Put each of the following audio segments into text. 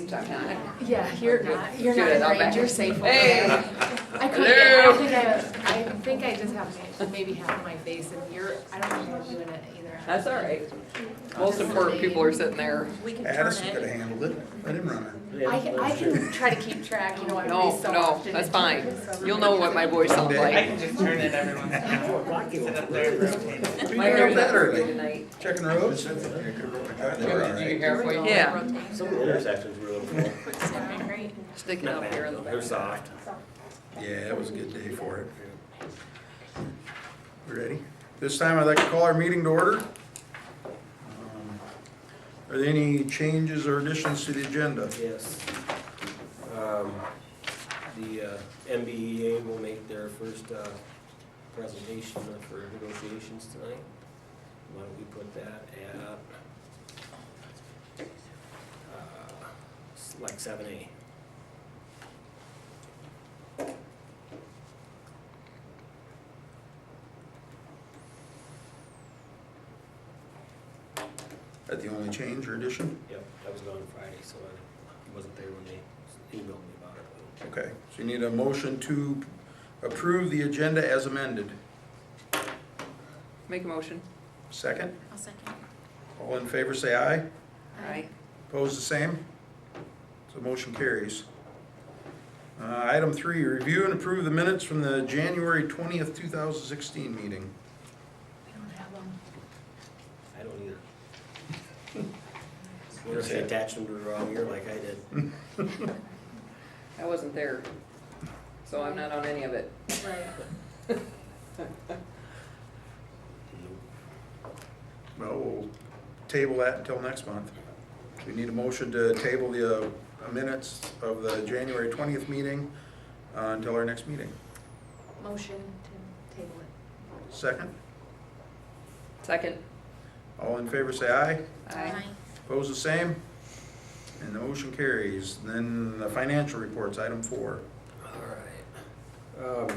Thanks, I'm not. Yeah, you're not Good, in I'll range, back you're it. safe over Hey. there. I couldn't Hello. get, I think I just have maybe half of my face and I don't think I'm doing it either. That's all right. Most important people are sitting there. We can turn Addison could it. have handled it. Let him run it. I can try to keep track, you know, every No, so no, often. that's and fine. turn it so You'll know what my voice sounds I like. can just turn it every once in a while. Sit up there and rotate it. My hair's not working tonight. Checking roads? They were all Did you right. hear for you? Yeah, Some of the intersections were a little cool. Okay, great. sticking Not up bad, here in the though. They're back. soft. Yeah, it was a good day for it. You ready? This time I'd like to call our meeting to order. Are there any changes or additions to the agenda? Yes. The MBEA will make their first presentation for negotiations tonight. Why don't we put that at like 7:00. That the only change or addition? Yep, I was gone Friday, so I wasn't there when they emailed me about it. Okay, so you need a motion to approve the agenda as amended. Make a motion. Second? I'll second. All in favor say aye. Aye. Opposed the same? So motion carries. Item 3, review and approve the minutes from the January 20th, 2016 meeting. We don't have them. I don't either. What if they attached them to the wrong year like I did? I wasn't there, so I'm not on any of it. Right. Well, we'll table that until next month. We need a motion to table the minutes of the January 20th meeting until our next meeting. Motion to table it. Second? Second. All in favor say aye. Aye. Opposed the same? And the motion carries. Then the financial reports, item 4. All right.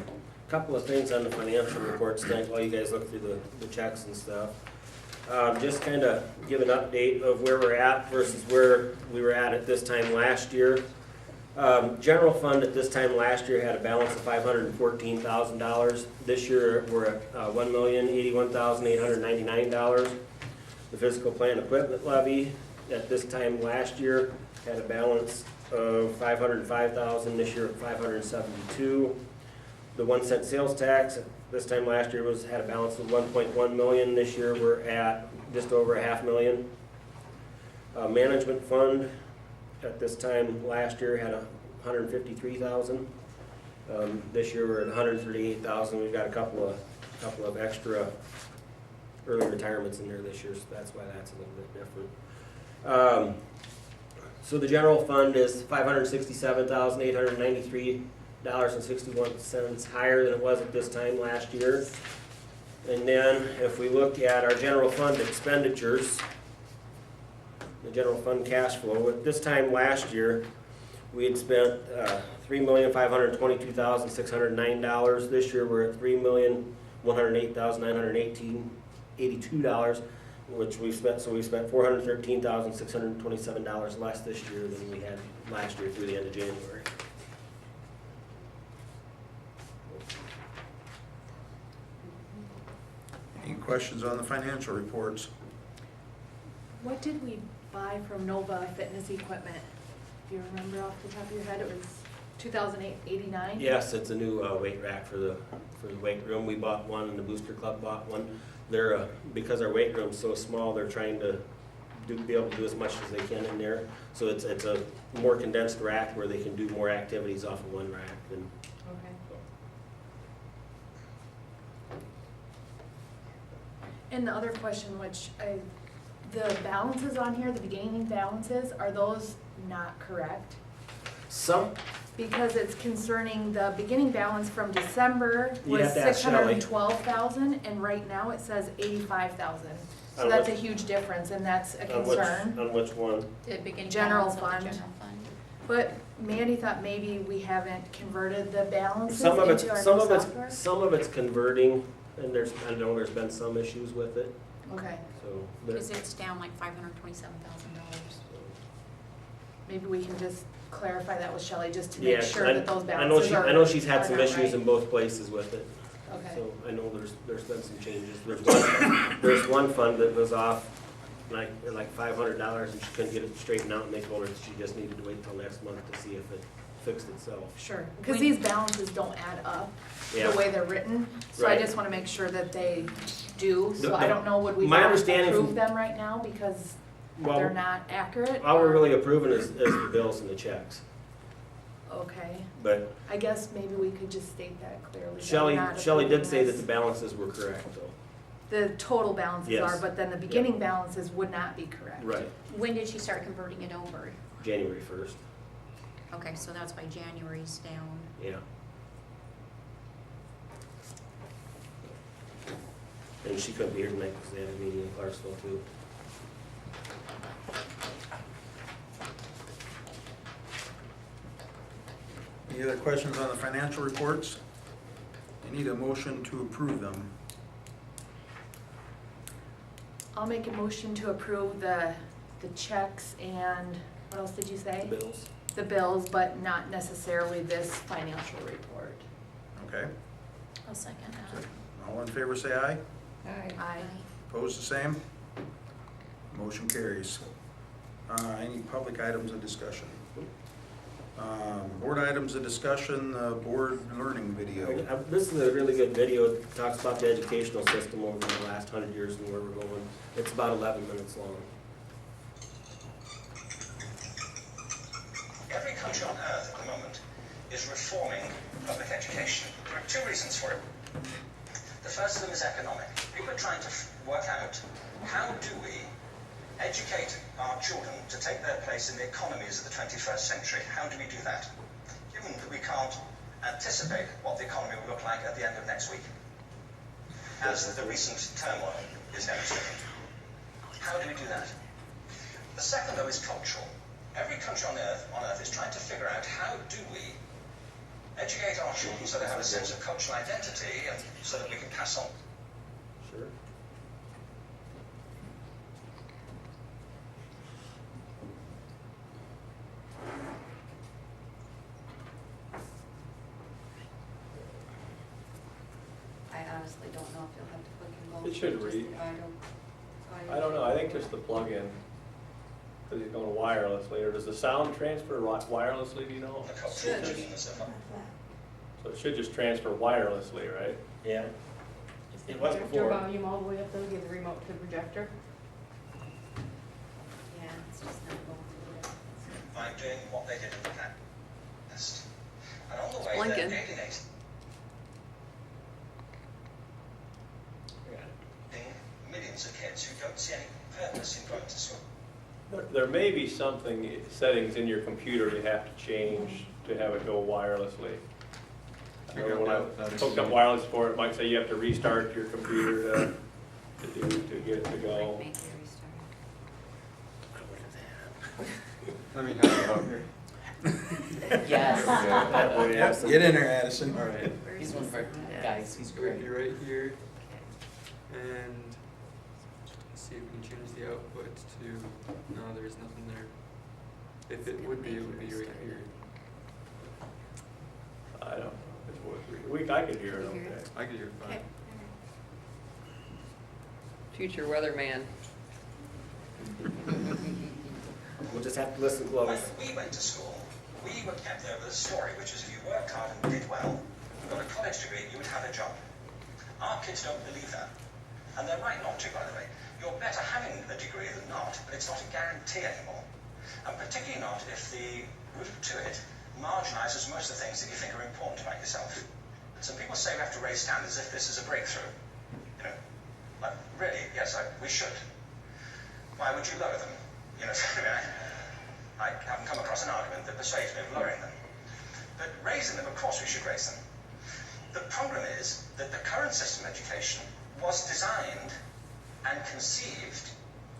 Couple of things on the financial reports tonight while you guys look through the checks and stuff. Just kind of give an update of where we're at versus where we were at this time last year. General fund at this time last year had a balance of $514,000. This year we're at $1,081,899. The physical plant equipment levy at this time last year had a balance of $505,000. This year at $572,000. The 1 cent sales tax this time last year had a balance of $1.1 million. This year we're at just over $500,000. Management fund at this time last year had $153,000. This year we're at $138,000. We've got a couple of extra early retirements in there this year, so that's why that's a little bit different. So the general fund is $567,893.61 higher than it was at this time last year. And then if we look at our general fund expenditures, the general fund cash flow, at this time last year, we had spent $3,522,609. This year we're at $3,108,982, which we spent $413,627 less this year than we had last year through the end of January. Any questions on the financial reports? What did we buy from Nova Fitness Equipment? Do you remember off the top of your head? It was 2089? Yes, it's a new weight rack for the weight room. We bought one, and the Booster Club bought one. They're because our weight room's so small, they're trying to be able to do as much as they can in there. So it's a more condensed rack where they can do more activities off of one rack. And Okay. And the other question, which the balances on here, the beginning balances, are those not correct? some, Because it's concerning the beginning balance from December You was have to ask Shelley. 612,000, and right now it says 85,000. So On that's a what- huge difference, and that's a on which, concern. on which one? The beginning General balance of the fund. general fund. But Mandy thought maybe we haven't converted the balances Some of into our new software? some of it's converting, and I know there's been some issues with it, Okay, so. but- Because it's down like $527,000. maybe we can just clarify that with Shelley, just to Yeah, make sure that those I know balances she, are. I know she's had are some not issues right. in both places with it. Okay, So I know there's been some changes. There's one fund that was off like $500 and she couldn't get it straightened out and they told her that she just needed to wait till next month to see if it fixed itself. sure, because these balances don't add up Yeah. the way they're written, so I Right. just wanna make sure that they do, so The- I don't know, would we my not understanding approve from- them right now because Well, they're not accurate? all we're or- really approving is the bills and the checks. Okay, But I guess maybe we could just state that clearly. that we're Shelley not did approving say that this. the balances were correct though. The total balances Yes. are, but then the beginning balances would not be correct. Right, When did she start converting it over? January 1st, Okay, so that's why January's down. yeah. And she couldn't be here tonight because they had a meeting in Clarksville too. Any other questions on the financial reports? I need a motion to approve them. I'll make a motion to approve the checks and, what else did you say? The bills. The bills, but not necessarily this financial report. Okay, I'll second that. all in favor say aye. Aye. Opposed, the same? Motion carries. Any public items of discussion? Board items of discussion, board learning video. This is a really good video. It talks about the educational system over the last 100 years and where we're going. It's about 11 minutes long. Every country on earth at the moment is reforming public education. There are two reasons for it. The first of them is economic. People are trying to work out, how do we educate our children to take their place in the economies of the 21st century? How do we do that? Given that we can't anticipate what the economy will look like at the end of next week, as the recent turmoil is demonstrating. How do we do that? The second, though, is cultural. Every country on earth is trying to figure out, how do we educate our children so they have a sense of cultural identity and so that we can pass on. Sure. I honestly don't know if you'll have to click and go. It should Just read. audio. I don't know, I think just the plug-in, because you're going wirelessly, or does the sound transfer wirelessly, do you know? The cultural tradition and stuff. So it should just transfer wirelessly, right? Yeah. It was Projector before. volume all the way up though, give the remote to the projector. Yeah, it's just not going through it. By doing what they did in the past. And on the way, blinking. they're alienating millions of kids who don't see any purpose in going to school. There may be settings in your computer you have to change to have it go wirelessly. I know when I hooked up wireless for it, it might say you have to restart your computer to get it to go. Like, make you restart. Let me help you out here. Yes. Get in there, Addison. All right. He's one of our Guys, he's going to be right here. And let's see if we can change the output to, no, there's nothing there. If it would be right here. I don't know. I could hear it okay. I could hear it fine. Okay. Future weatherman. We'll just have to listen close. When we went to school, we were kept there with a story, which is if you worked hard and did well, and got a college degree, you would have a job. Our kids don't believe that. And they're right not to, by the way. You're better having a degree than not, but it's not a guarantee anymore. And particularly not if the route to it marginalizes most of the things that you think are important about yourself. Some people say we have to raise standards as if this is a breakthrough. You know, like, really, yes, we should. Why would you lower them? You know, I haven't come across an argument that persuades me of lowering them. But raising them, of course we should raise them. The problem is that the current system of education was designed and conceived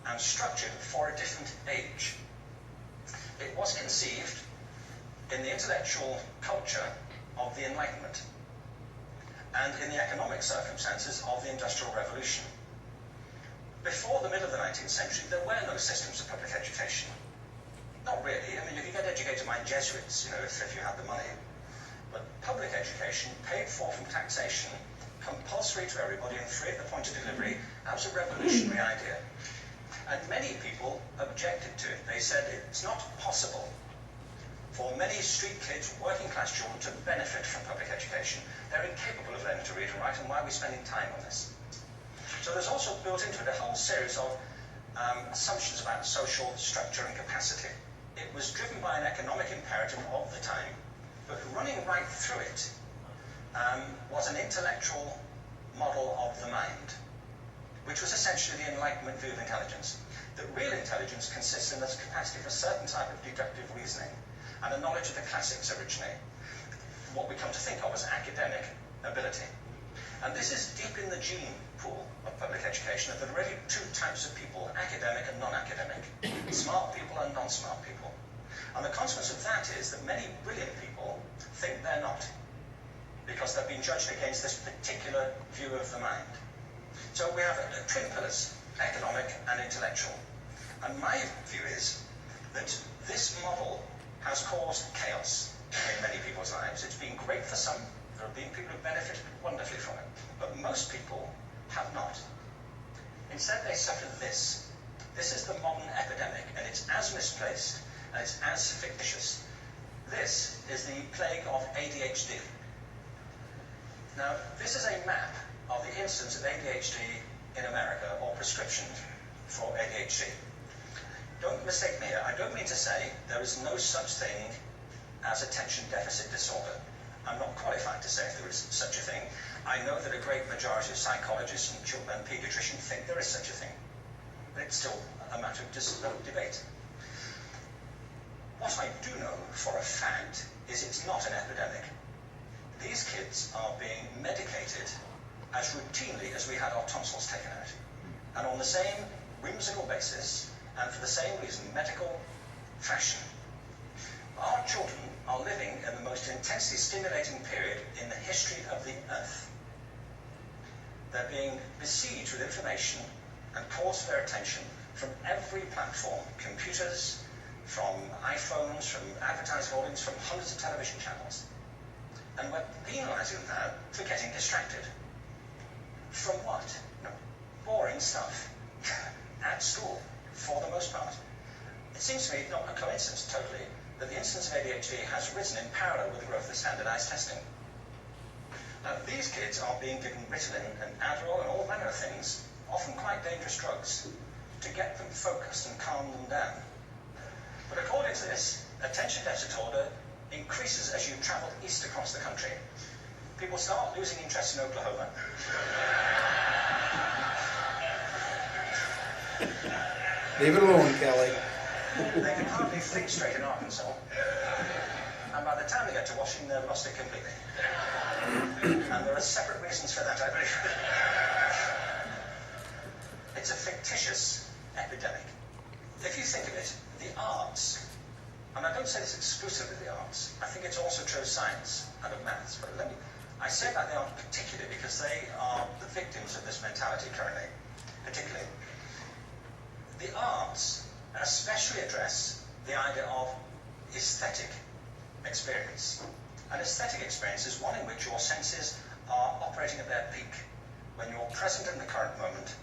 and structured for a different age. It was conceived in the intellectual culture of the Enlightenment and in the economic circumstances of the Industrial Revolution. Before the middle of the 19th century, there were no systems of public education. Not really. I mean, you mind Jesuits, if you had the money. But public education, paid for from taxation, compulsory to everybody and free at the point of delivery, that was a revolutionary idea. And many people objected to it. They said it's not possible for many street kids, working class children, to benefit from public education. They're incapable of learning to read and write, and why are we spending time on this? So there's also built into it a whole series of assumptions about social structure and capacity. It was driven by an economic imperative of the time, but running right through it was an intellectual model of the mind, which was essentially the Enlightenment view of intelligence. That real intelligence consists in this capacity for a certain type of deductive reasoning and a knowledge of the classics originally, what we come to think of as academic ability. And this is deep in the gene pool of public education, that there are really two types of people, academic and non-academic, smart people and non-smart people. And the consequence of that is that many brilliant people think they're not, because they've been judged against this particular view of the mind. So we have twin pillars, economic and intellectual. And my view is that this model has caused chaos in many people's lives. It's been great for some. There have been people who benefited wonderfully from it. But most people have not. Instead, they suffer this. This is the modern epidemic, and it's as misplaced and it's as fictitious. This is the plague of ADHD. Now, this is a map of the incidence of ADHD in America, or prescriptions for ADHD. Don't mistake me here. I don't mean to say there is no such thing as attention deficit disorder. I'm not qualified to say if there is such a thing. I know that a great majority of psychologists and pediatricians think there is such a thing. But it's still a matter of debate. What I do know for a fact is it's not an epidemic. These kids are being medicated as routinely as we had our tonsils taken out. And on the same whimsical basis, and for the same reason, medical fashion. Our children are living in the most intensely stimulating period in the history of the earth. They're being besieged with information and calls for their attention from every platform, computers, from iPhones, from advertising audience, from hundreds of television channels. And we're penalizing them now for getting distracted. From what? Boring stuff. At school, for the most part. It seems to me not a coincidence, totally, that the incidence of ADHD has risen in parallel with the growth of standardized testing. Now, these kids are being given Ritalin and Adderall and all manner of things, often quite dangerous drugs, to get them focused and calm them down. But according to this, attention deficit disorder increases as you travel east across the country. People start losing interest in Oklahoma. Leave it alone, Kelly. They can hardly think straight in Arkansas. And by the time they get to Washington, they've lost it completely. And there are separate reasons for that, I believe. It's a fictitious epidemic. If you think of it, the arts, and I don't say this exclusively the arts, I think it's also true of science and of maths, but I say about the arts particularly because they are the victims of this mentality currently, particularly. The arts especially address the idea of aesthetic experience. An aesthetic experience is one in which your senses are operating at their peak, when you're present in the current moment,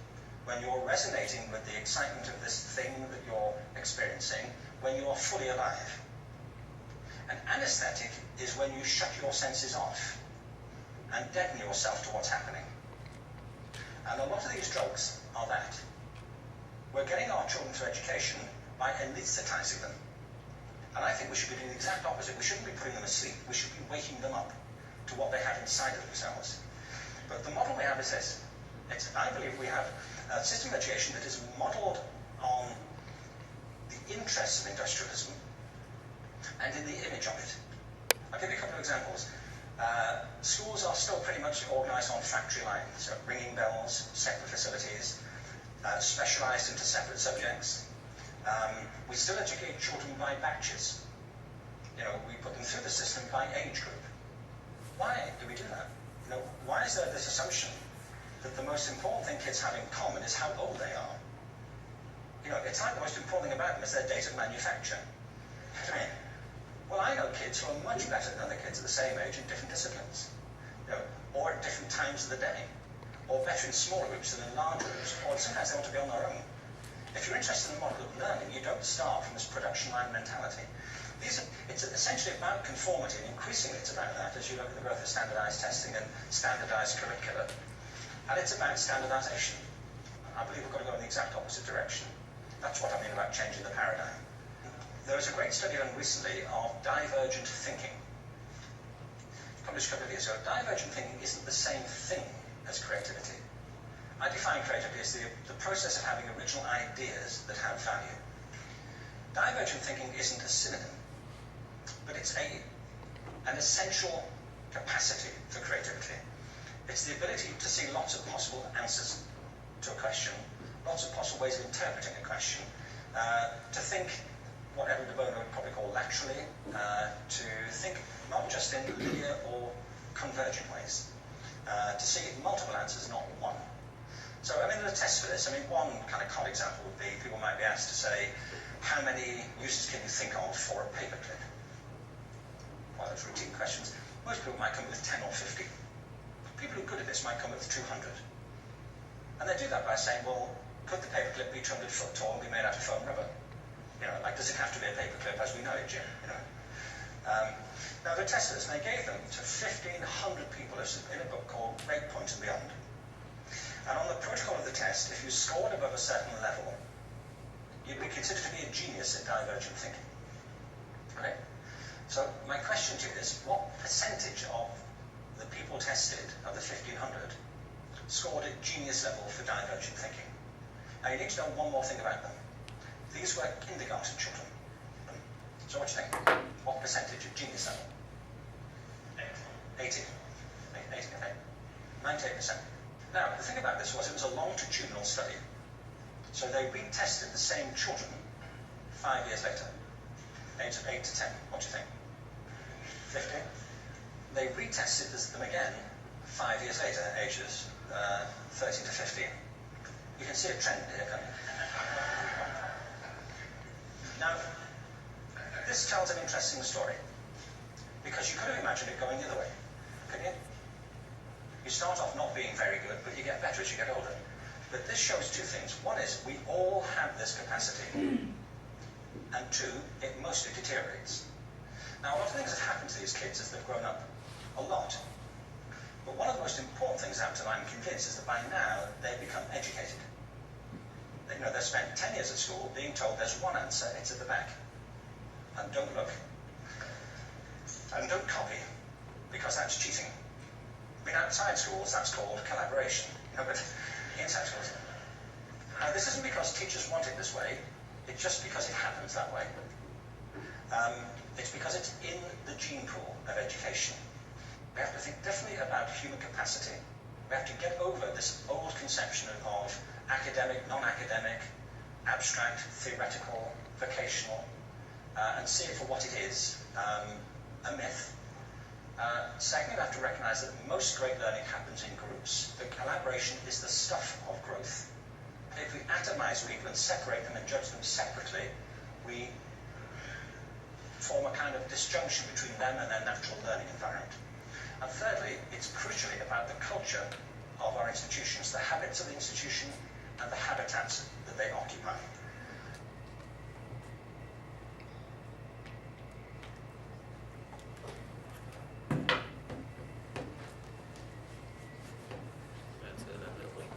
when you're resonating with the excitement of this thing that you're experiencing, when you are fully alive. An anesthetic is when you shut your senses off and deaden yourself to what's happening. And a lot of these drugs are that. We're getting our children to education by anesthetizing them. And I think we should be doing the exact opposite. We shouldn't be putting them asleep. We should be waking them up to what they have inside of themselves. But the model we have is this. I believe we have a system of education that is modeled on the interests of industrialism and in the image of it. I'll give you a couple of examples. Schools are still pretty much organized on factory lines, so ringing bells, separate facilities, specialized into separate subjects. We still educate children by batches. We put them through the system by age group. Why do we do that? Why is there this assumption that the most important thing kids have in common is how old they are? It's like the most important thing about them is their date of manufacture. kids who are much better than other kids at the same age in different disciplines, or at different times of the day, or better in small groups than in large groups, or sometimes they want to be on their own. If you're interested in the model of learning, you don't start from this production line mentality. It's essentially about conformity, and increasingly it's about that as you look at the growth of standardized testing and standardized curricula. And it's about standardization. I believe we've got to go in the exact opposite direction. That's what I mean about changing the paradigm. There was a great study done recently of divergent thinking. Published a couple of years ago. Divergent thinking isn't the same thing as creativity. I define creativity as the process of having original ideas that have value. Divergent thinking isn't a synonym, but it's an essential capacity for creativity. It's the ability to see lots of possible answers to a question, lots of possible ways of interpreting a question, to think what Edward de Bono would probably call laterally, to think not just in linear or convergent ways, to see multiple answers, not one. So, I mean, there are tests for this. I mean, one kind of common example would be, people might be asked to say, how many uses can you think of for a paperclip? Well, those routine questions. Most people might come up with 10 or 50. People who are good at this might come up with 200. And they do that by saying, well, could the paperclip be 200 foot tall and be made out of foam rubber? Like, does it have to be a paperclip as we know it, Jim? Now, they tested this, and they gave them to 1,500 people in a book called Breakpoint and Beyond. And on the protocol of the test, if you scored above a certain level, you'd be considered to be a genius at divergent thinking. Okay? So my question to you is, what percentage of the people tested, of the 1,500, scored at genius level for divergent thinking? Now you need to know one more thing about them. These were kindergarten children. So what do you think? What percentage at genius level? 80. 80, okay. 98%. Now, the thing about this was it was a longitudinal study. So they retested the same children 5 years later, ages 8 to 10. What do you think? 50? They retested them again 5 years later, ages 13 to 15. You can see a trend here, can't you? Now, this tells an interesting story, because you could have imagined it going the other way, couldn't you? You start off not being very good, but you get better as you get older. But this shows two things. One is, we all have this capacity. And two, it mostly deteriorates. Now, a lot of things have happened to these kids as they've grown up. A lot. But one of the most important things that happened to them, I'm convinced, is that by now, they've become educated. They've spent 10 years at school being told there's one answer, it's at the back. And don't look. And don't copy, because that's cheating. I mean, outside schools, that's called collaboration. But inside schools. Now, this isn't because teachers want it this way, it's just because it happens that way. It's because it's in the gene pool of education. We have to think differently about human capacity. We have to get over this old conception of academic, non-academic, abstract, theoretical, vocational, and see it for what it is, a myth. Secondly, we have to recognize that most great learning happens in groups. The collaboration is the stuff of growth. If we atomize people and separate them and judge them separately, we form a kind of disjunction between them and their natural learning environment. And thirdly, it's crucially about the culture of our institutions, the habits of the institution and the habitats that they occupy. That's it, evidently.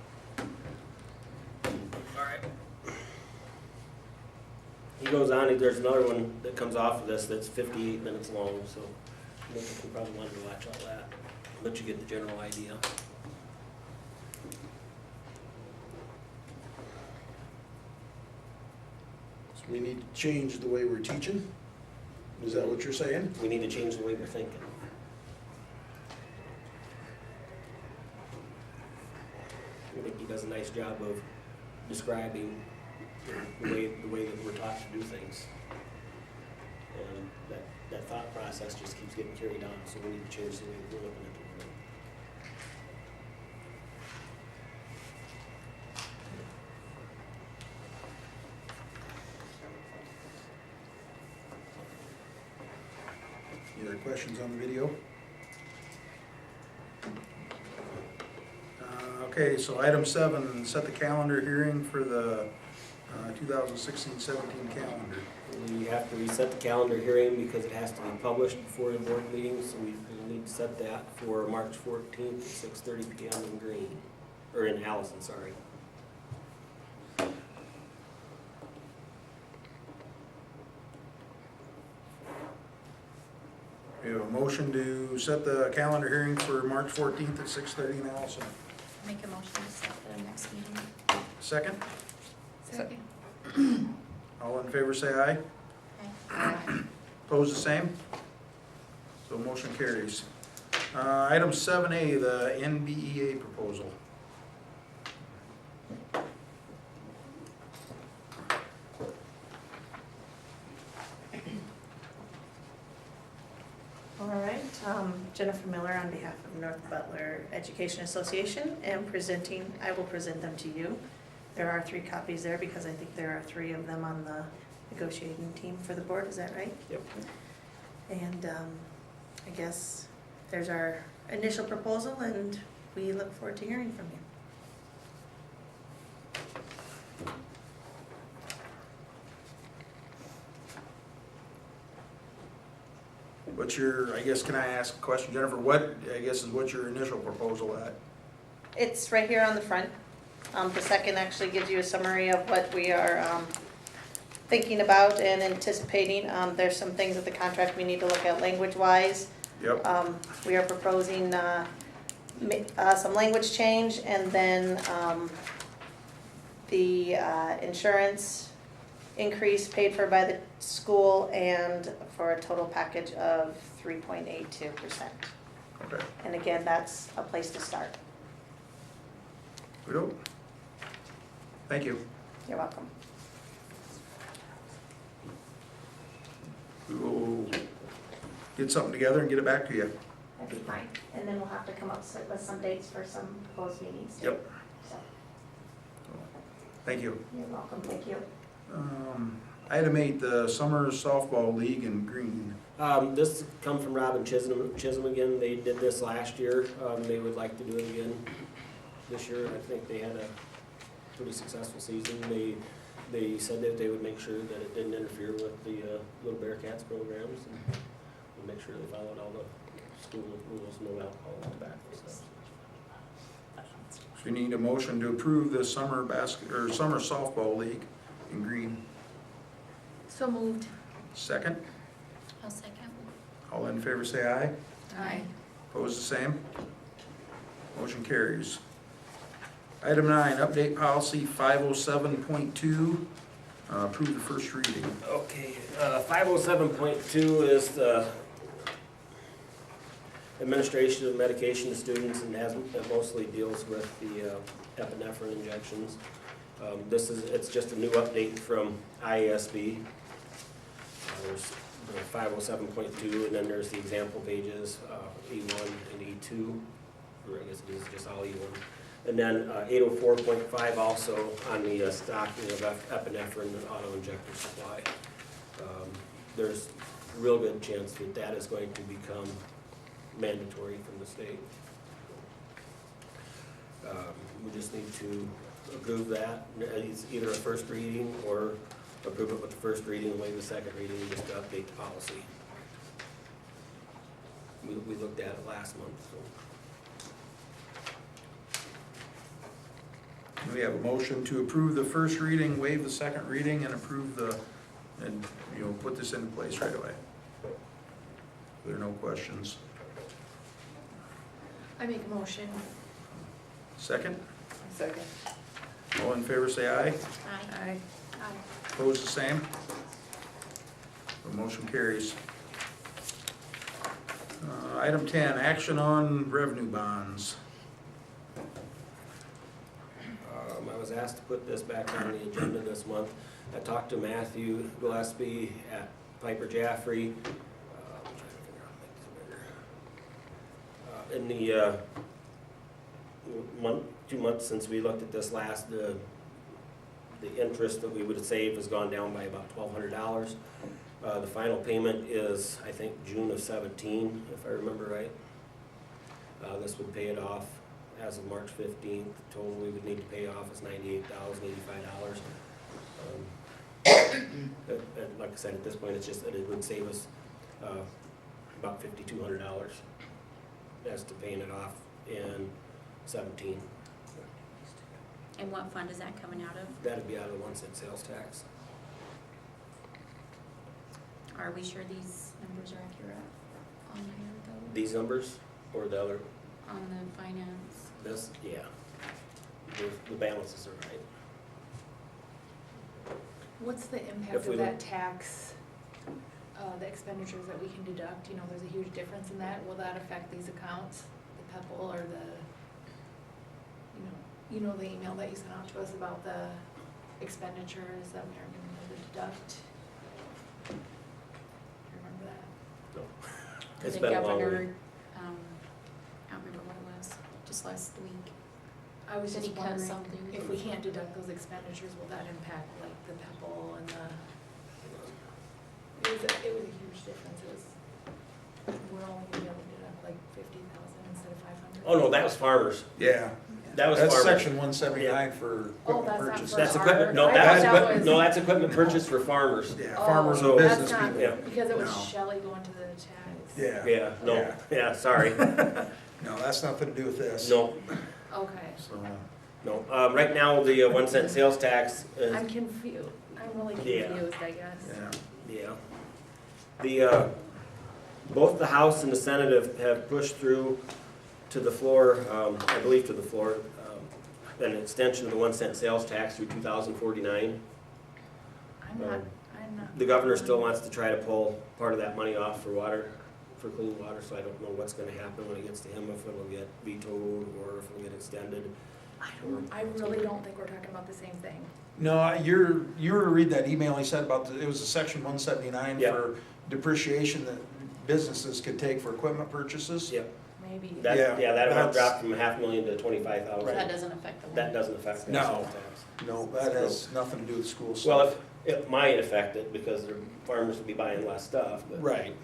All right. He goes on, there's another one that comes off of this that's 58 minutes long, so I think we probably wanted to watch all that, but you get the general idea. So we need to change the way we're teaching? Is that what you're saying? We need to change the way we're thinking. I think he does a nice job of describing the way that we're taught to do things. And that thought process just keeps getting carried on, so we need to change the way we're looking at the world. Any other questions on the video? Okay, so item 7, set the calendar hearing for the 2016-17 calendar. We have to reset the calendar hearing because it has to be published before the board meeting, so we need to set that for March 14th at 6:30 PM in Green, or in Allison, sorry. We have a motion to set the calendar hearing for March 14th at 6:30 in Allison. Make a motion to set the next meeting. Second? Second. All in favor say aye. Okay. Opposed the same? So motion carries. Item 7A, the NBEA proposal. All right, Jennifer Miller on behalf of North Butler Education Association am presenting, I will present them to you. There are 3 copies there because I think there are 3 of them on the negotiating team for the board, is that right? Yep. And I guess there's our initial proposal and we look forward to hearing from you. What's your, I guess, can I ask a question, Jennifer? What, I guess, is what's your initial proposal at? It's right here on the front. The second actually gives you a summary of what we are thinking about and anticipating. There's some things with the contract we need to look at language-wise. Yep. We are proposing some language change and then the insurance increase paid for by the school and for a total package of 3.82%. Okay. And again, that's a place to start. We do. Thank you. You're welcome. We will get something together and get it back to you. That'd be fine. And then we'll have to come up with some dates for some proposed meetings too. Yep. So, Thank you. you're welcome, thank you. Item 8, the Summer Softball League in Green. This come from Rob and Chisholm again. They did this last year. They would like to do it again this year. I think they had a pretty successful season. They said that they would make sure that it didn't interfere with the Little Bearcats programs and would make sure they followed all the school rules, no alcohol and tobacco stuff. So we need a motion to approve the Summer Softball League in Green. So moved. Second? I'll second. All in favor say aye. Aye. Opposed the same? Motion carries. Item 9, update policy 507.2, approve the first reading. Okay, 507.2 is the administration of medication to students and it mostly deals with the epinephrine injections. It's just a new update from IASB. There's 507.2 and then there's the example pages, E1 and E2, or I guess it is just all E1. And then 804.5 also on the stocking of epinephrine and auto-injector supply. There's a real good chance that that is going to become mandatory from the state. We just need to approve that. It's either a first reading or approve it with the first reading and waive the second reading just to update the policy. We looked at it last month, so. We have a motion to approve the first reading, waive the second reading, and approve and put this into place right away. If there are no questions. I make a motion. Second? Second. All in favor say aye. Aye. Aye. Opposed the same? The motion carries. Item 10, action on revenue bonds. I was asked to put this back on the agenda this month. I talked to Matthew Gillespie at Piper Jaffrey. I'm trying to figure out how to make this bigger. In the 2 months since we looked at this last, the interest that we would have saved has gone down by about $1,200. The final payment is, I think, June of 17, if I remember right. This would pay it off as of March 15th. The total we would need to pay off is $98,085. And like I said, at this point, it's just that it would save us about $5,200 as to paying it off in 17. And what fund is that coming out of? That'd be out of the 1 cent sales tax. Are we sure these numbers are accurate on here though? These numbers or the other? On the finance? This, yeah. The balances are right. What's the If impact we of look- that tax, the expenditures that we can deduct? You know, there's a huge difference in that. Will that affect these accounts, the PEPAL or the, you know, the email that you sent out to us about the expenditures that we aren't gonna be able to deduct? Remember that? No. The It's been a long governor, week. I don't remember what it was, just last week. I was Did just he cut wondering, something? if we can't deduct those expenditures, will that impact like the PEPAL and the, it was a huge difference. It was, we're only gonna be able to deduct like 50,000 instead of 500. Oh, no, that was farmers. Yeah, That was that's farmers. section 179 for Oh, equipment that's not purchases. for That's our- equipment, no, I that's thought that equipment, was- no, that's equipment purchase for farmers. Yeah, Oh, farmers So- and that's business not- people. Yeah. Because it was No. Shelley going to the tax. Yeah. Yeah, no, yeah, sorry. No, that's nothing to do with this. No, Okay. So, no. Right now, the 1 cent sales tax is, I'm confused. I'm really Yeah. confused, I guess. yeah. yeah. Both the House and the Senate have pushed through to the floor, I believe to the floor, an extension of the 1 cent sales tax through 2049. I'm not. The governor still wants to try to pull part of that money off for water, for clean water, so I don't know what's gonna happen when it gets to him, if it'll get vetoed or if it'll get extended. I really don't think we're talking about the same thing. No, you were to read that email he said about, it was a section 179 Yeah. for depreciation that businesses could take for equipment purchases. Yep. Maybe. That, Yeah, yeah, that amount that's- dropped from $500,000 to 25,000. That doesn't affect the one. That doesn't affect the No. sales tax. No, that has nothing to do with school Well, stuff. it might affect it because their farmers will be buying less stuff, but, Right,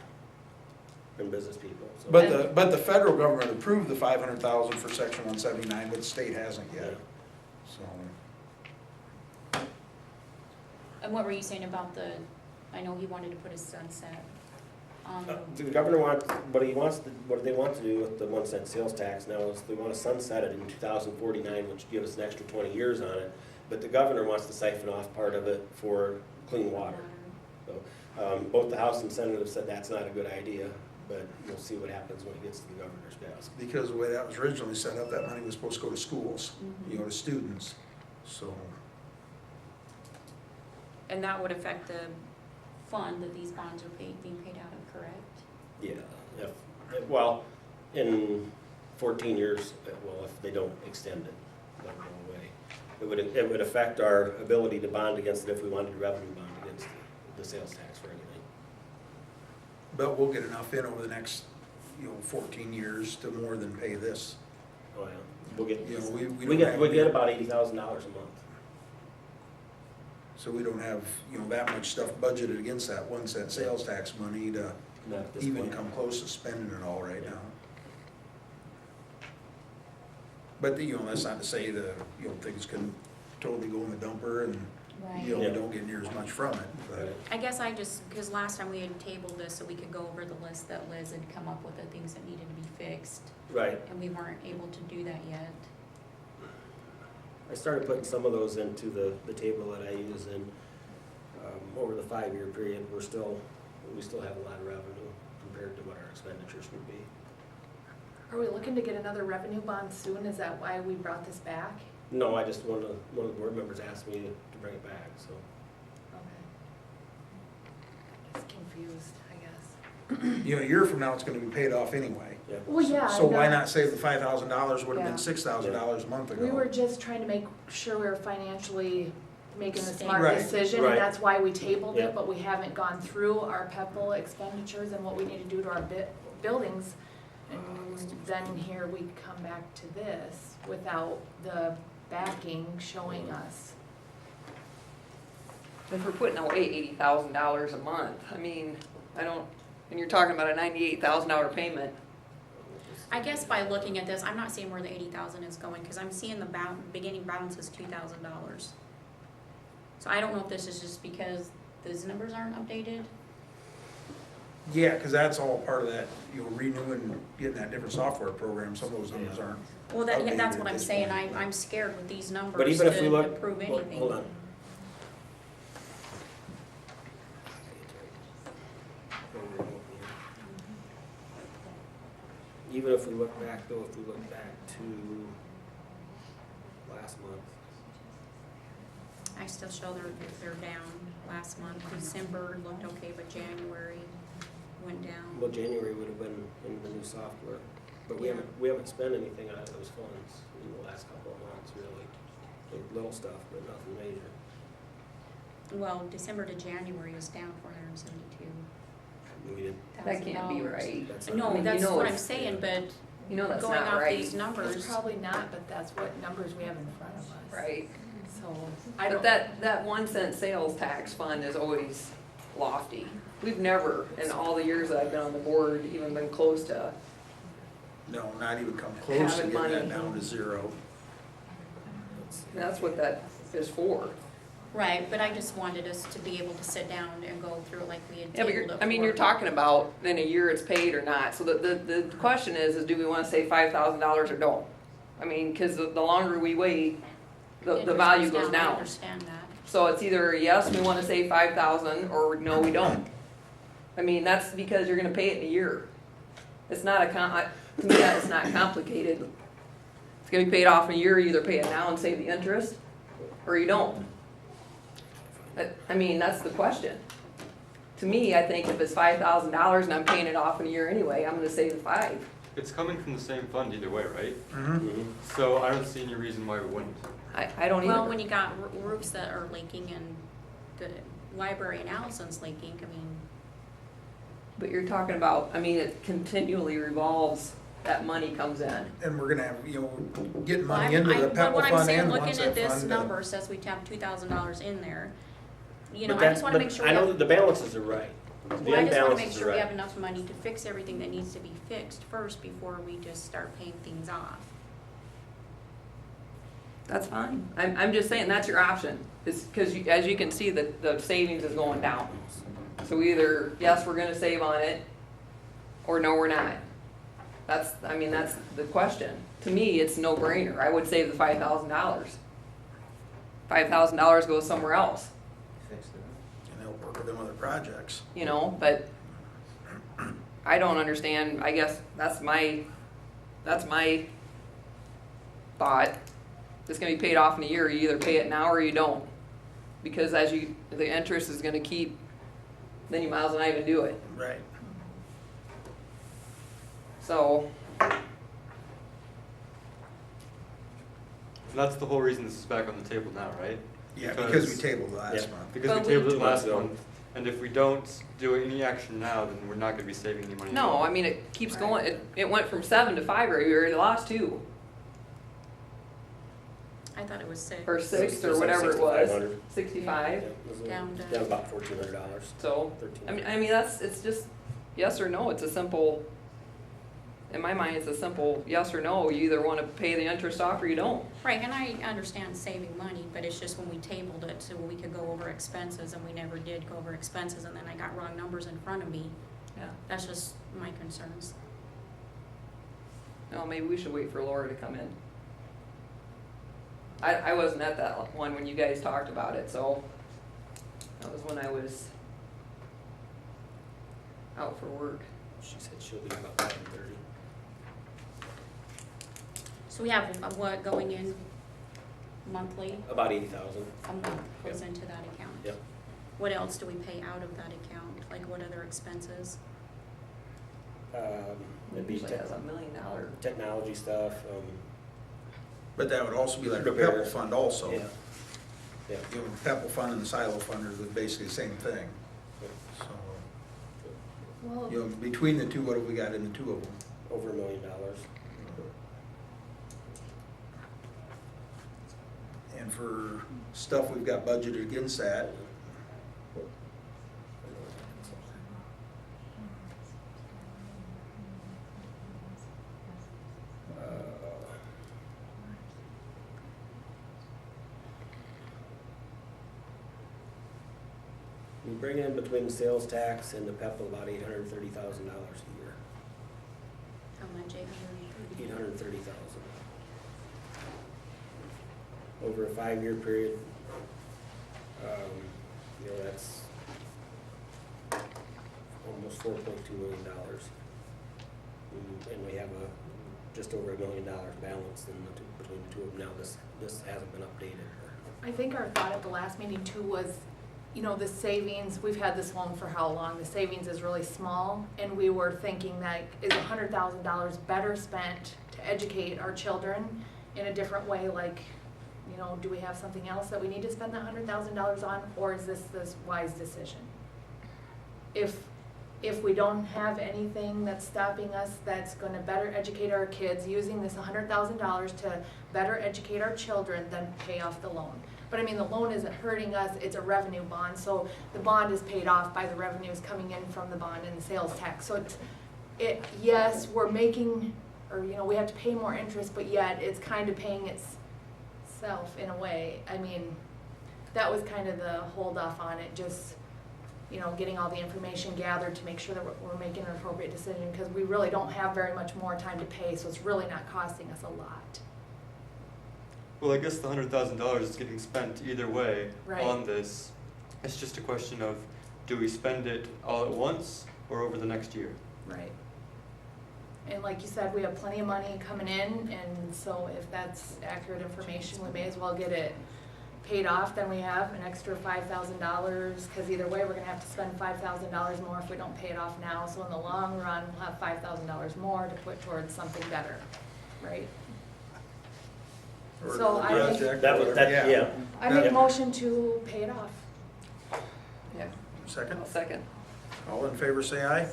and business people, so. but the federal government approved the 500,000 for section 179, but the state hasn't Yeah. yet, so. And what were you saying about the, I know he wanted to put a sunset on The governor wants, what they want to do with the 1 cent sales tax now is they want to sunset it in 2049, which gives us an extra 20 years on it. But the governor wants to siphon off part of it for clean water. So, both the House and Senate have said that's not a good idea, but we'll see what happens when it gets to the governor's desk. Because the way that was originally set up, that money was supposed to go to schools, Mm-hmm. you know, to students, so. And that would affect the fund that these bonds are being paid out of, correct? Yeah, well, in 14 years, well, if they don't extend it, they'll go away. It would affect our ability to bond against it if we wanted to revenue bond against the sales tax for anything. But we'll get enough in over the next, 14 years to more than pay this. Oh, yeah, we'll get, You know, we we don't have. get about $80,000 a month. So we don't have, that much stuff budgeted against that 1 cent sales tax money to Not at this even point. come close to spending it all right now. But, that's not to say that, things can totally go in the dumper and, we Yeah. don't get near as much from it, but. I guess I just, because last time we had tabled this so we could go over the list that Liz had come up with, the things that needed to be fixed, Right. and we weren't able to do that yet. I started putting some of those into the table that I use, and over the 5-year period, we still have a lot of revenue compared to what our expenditures would be. Are we looking to get another revenue bond soon? Is that why we brought this back? No, I just, one of the board members asked me to bring it back, so. Okay. Just confused, I guess. A year from now, it's gonna be paid off anyway. Yeah. Well, yeah, So I why know. not save the $5,000, would've Yeah. been $6,000 a month ago? We were just trying to make sure we were financially making a Stable. smart Right, decision, right. and that's why we tabled Yeah. it, but we haven't gone through our PEPAL expenditures and what we need to do to our buildings. And then here we come back to this without the backing showing us. if we're putting away $80,000 a month, I mean, I don't, and you're talking about a $98,000 payment. I guess by looking at this, I'm not seeing where the 80,000 is going, cause I'm seeing the beginning balance is $2,000. So I don't know if this is just because those numbers aren't updated. Yeah, cause that's all part of that, you know, renewing, getting that different software program, some of those numbers aren't. Well, that's Updated what at I'm this saying, point. I'm scared with these numbers But even if we to look, approve hold anything. hold on. Even if we look back though, if we look back to last month, I still show they're down last month. December looked okay, but January went down. well, January would have been in the new software. But we haven't spent anything out of those funds in the last couple of months, really. Like little stuff, but nothing major. Well, December to January was down $472,000. We did, That can't be right. that's not No, I mean, that's you know what I'm it's- saying, but You know that's going not off right. these It's numbers, probably not, but that's what numbers we have in front of us. Right. So, I But don't. that 1 cent sales tax fund is always lofty. We've never, in all the years that I've been on the board, even been close to, No, not even come close to Having getting that money. down to zero. that's what that is for. right, but I just wanted us to be able to sit down and go through it like we had Yeah, but tabled you're, it I mean, for. you're talking about in a year it's paid or not. So the question is do we wanna say $5,000 or don't? I mean, cause the longer we wait, the Interest value goes I down. understand that. So it's either yes, we wanna say 5,000 or no, we don't. I mean, that's because you're gonna pay it in a year. It's not to me, it's not complicated. It's gonna be paid off in a year, you either pay it now and save the interest, or you don't. I mean, that's the question. To me, I think if it's $5,000 and I'm paying it off in a year anyway, I'm gonna save the 5. It's coming from the same fund either way, right? Mm-hmm. So I don't see any reason why we wouldn't. I don't Well, either. when you got roofs that are leaking and the library in Allison's leaking, I mean, But you're talking about, I mean, it continually revolves, that money comes in. And we're gonna have, you know, getting well, money into the but Pebble what I'm Fund saying, and the looking one cent at this fund. number says we have $2,000 in there. You know, but I just wanna but make sure I we know have, that the balances are right. The well, I just wanna make imbalances sure are we have right. enough money to fix everything that needs to be fixed first before we just start paying things off. That's fine. I'm just saying, that's your option. It's, cause you, as you can see, the savings is going down. So either, yes, we're gonna save on it, or no, we're not. That's the question. To me, it's no brainer. I would save the $5,000. $5,000 goes somewhere else, And they'll work with them other projects. you know, but I don't understand, I guess that's my thought. It's gonna be paid off in a year, you either pay it now or you don't. Because the interest is gonna keep, then you might as well not even do it. Right. So, That's the whole reason this is back on the table now, right? Yeah, because we tabled last Yeah. month. Because But we tabled we- it last 2 months ago. month, and if we don't do any action now, then we're not gonna be saving any money. at no, all. I mean, it keeps going, it went from 7 to 5, or you lost 2, I thought it was 6. or 6, It's or like whatever it was, 6,500. 65, Yeah, it was Down to- down about $1,400, so, 1,300. I mean, it's just, yes or no, it's a simple, in my mind, it's a simple yes or no, you either wanna pay the interest off or you don't. Right, and I understand saving money, but it's just when we tabled it so we could go over expenses and we never did go over expenses and then I got wrong numbers in front of me. Yeah. That's just my concerns. No, maybe we should wait for Laura to come in. I wasn't at that one when you guys talked about it, so that was when I was out for work. She said she'll be about 9:30. So we have what going in monthly, About 80,000. a month goes into that account? Yep. What else do we pay out of that account? Like what other expenses? It'd be Usually has $1 million. technology stuff, But that would also be like a Repair. Pebble Fund also. yeah. Yeah. You know, Pebble Fund and the Silo Fund are basically the same thing. So, Well, you know, between the two, what have we got in the two of them? Over $1 million. And for stuff we've got budgeted against that, bring in between the sales tax and the PEPAL about $830,000 a year. How much, 830? $830,000. Over a 5-year period, that's almost $4.2 million. And we have just over $1 million balance between the two of them. Now this hasn't been updated. I think our thought at the last meeting too was, the savings, we've had this loan for how long? The savings is really small, and we were thinking that is $100,000 better spent to educate our children in a different way, like, do we have something else that we need to spend that $100,000 on, or is this wise decision? If we don't have anything that's stopping us, that's gonna better educate our kids, using this $100,000 to better educate our children, then pay off the loan. But I mean, the loan isn't hurting us, it's a revenue bond, so the bond is paid off by the revenues coming in from the bond and the sales tax. So yes, we're making, or we have to pay more interest, but yet it's kind of paying itself in a way. I mean, that was kind of the hold off on it, just getting all the information gathered to make sure that we're making an appropriate decision, because we really don't have very much more time to pay, so it's really not costing us a lot. Well, I guess the $100,000 is getting spent either way Right. on this. It's just a question of, do we spend it all at once or over the next year? Right. And like you said, we have plenty of money coming in, and so if that's accurate information, we may as well get it paid off. Then we have an extra $5,000, because either way, we're gonna have to spend $5,000 more if we don't pay it off now. So in the long run, we'll have $5,000 more to put towards something better, right? Or So the I project, That was, or- yeah. I make Yeah. a motion to pay it off. Yeah, Second? I'll second. All in favor, say aye.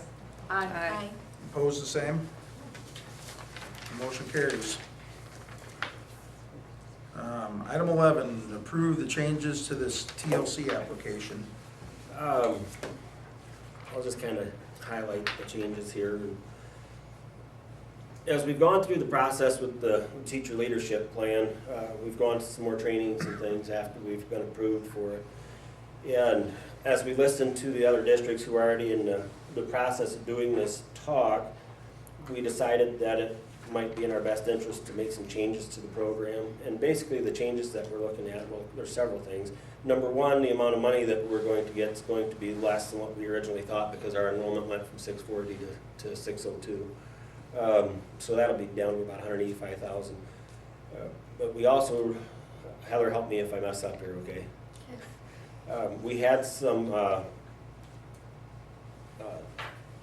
Aye. Opposed, the same? Motion carries. Item 11, approve the changes to this TLC application. I'll just kind of highlight the changes here. As we've gone through the process with the teacher leadership plan, we've gone to some more trainings and things after we've been approved for it. And as we listened to the other districts who are already in the process of doing this talk, we decided that it might be in our best interest to make some changes to the program. And basically the changes that we're looking at, well, there's several things. Number one, the amount of money that we're going to get is going to be less than what we originally thought, because our enrollment went from 640 to 602. So that'll be down to about 185,000. But we also, Heather, help me if I mess up here, okay? We had some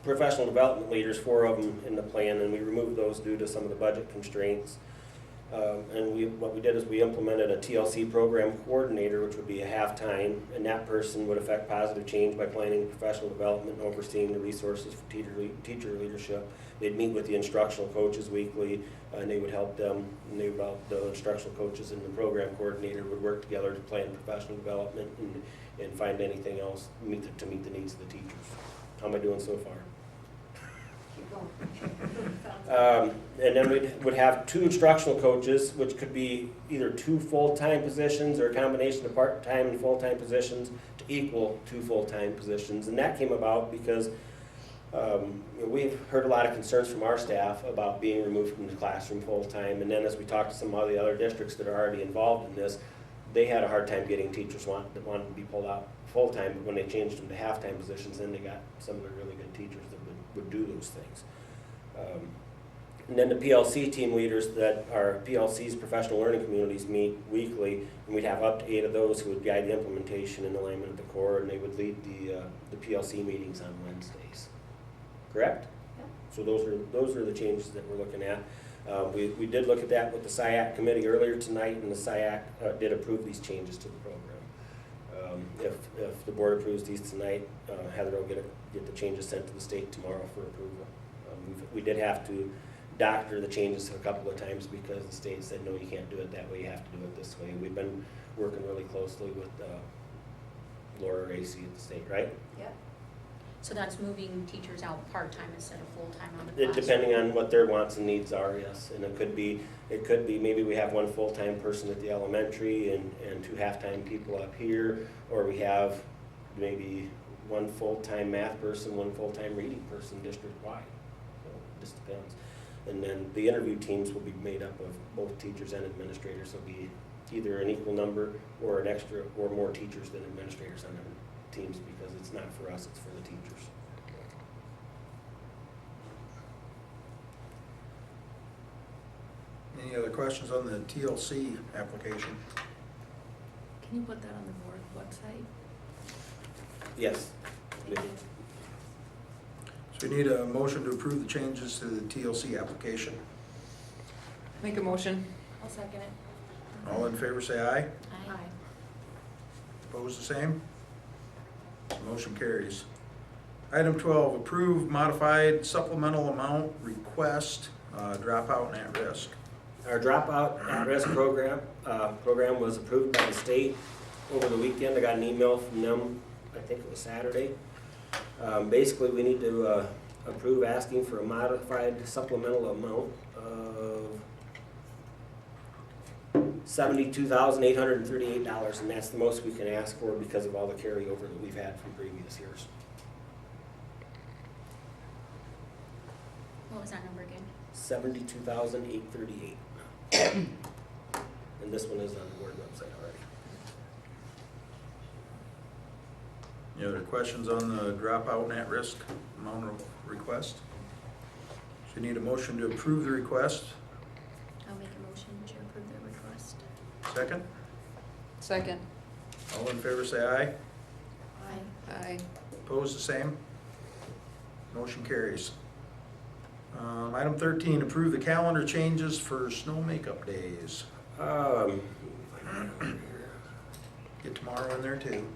professional development leaders, 4 of them in the plan, and we removed those due to some of the budget constraints. And what we did is we implemented a TLC program coordinator, which would be a half-time, and that person would affect positive change by planning professional development and overseeing the resources for teacher leadership. They'd meet with the instructional coaches weekly, and they would help them, and the instructional coaches and the program coordinator would work together to plan professional development and find anything else to meet the needs of the teachers. How am I doing so far? And then we would have 2 instructional coaches, which could be either 2 full-time positions or a combination of part-time and full-time positions to equal 2 full-time positions. And that came about because we've heard a lot of concerns from our staff about being removed from the classroom full-time. And then as we talked to some of the other districts that are already involved in this, they had a hard time getting teachers that wanted to be pulled out full-time, but when they changed them to half-time positions, then they got some of the really good teachers that would do those things. And then the PLC team leaders that are PLC's professional learning communities meet weekly, and we'd have up to 8 of those who would guide the implementation and alignment of the core, and they would lead the PLC meetings on Wednesdays. Correct? Yep. So those are the changes that we're looking at. We did look at that with the SIAC committee earlier tonight, and the SIAC did approve these changes to the program. If the board approves these tonight, Heather will get the changes sent to the state tomorrow for approval. We did have to doctor the changes a couple of times because the state said, no, you can't do it that way, you have to do it this way. We've been working really closely with Laura Racy at the state, right? Yep. So that's moving teachers out part-time instead of full-time on the classroom? Depending on what their wants and needs are, yes. And it could be maybe we have 1 full-time person at the elementary and 2 half-time people up here, or we have maybe one full-time math person, one full-time reading person district-wide. So it just depends. And then the interview teams will be made up of both teachers and administrators. There'll be either an equal number or an extra or more teachers than administrators on the teams, because it's not for us, it's for the teachers. Any other questions on the TLC application? Can you put that on the board website? Yes. Thank you. So we need a motion to approve the changes to the TLC application. Make a motion. I'll second it. All in favor say aye. Aye. Opposed, the same? Motion carries. Item 12, approve modified supplemental amount request, dropout and at-risk. Our dropout at-risk program was approved by the state over the weekend. I got an email from them, I think it was Saturday. Basically, we need to approve asking for a modified supplemental amount of $72,838, and that's the most we can ask for because of all the carryover that we've had from previous years. What was that number again? $72,838. And this one is on the board website already. Any other questions on the dropout and at-risk amount of request? So you need a motion to approve the request. I'll make a motion to approve the request. Second? Second. All in favor say aye. Aye. Aye. Opposed, the same? Motion carries. Item 13, approve the calendar changes for snow makeup days. Get tomorrow in there too.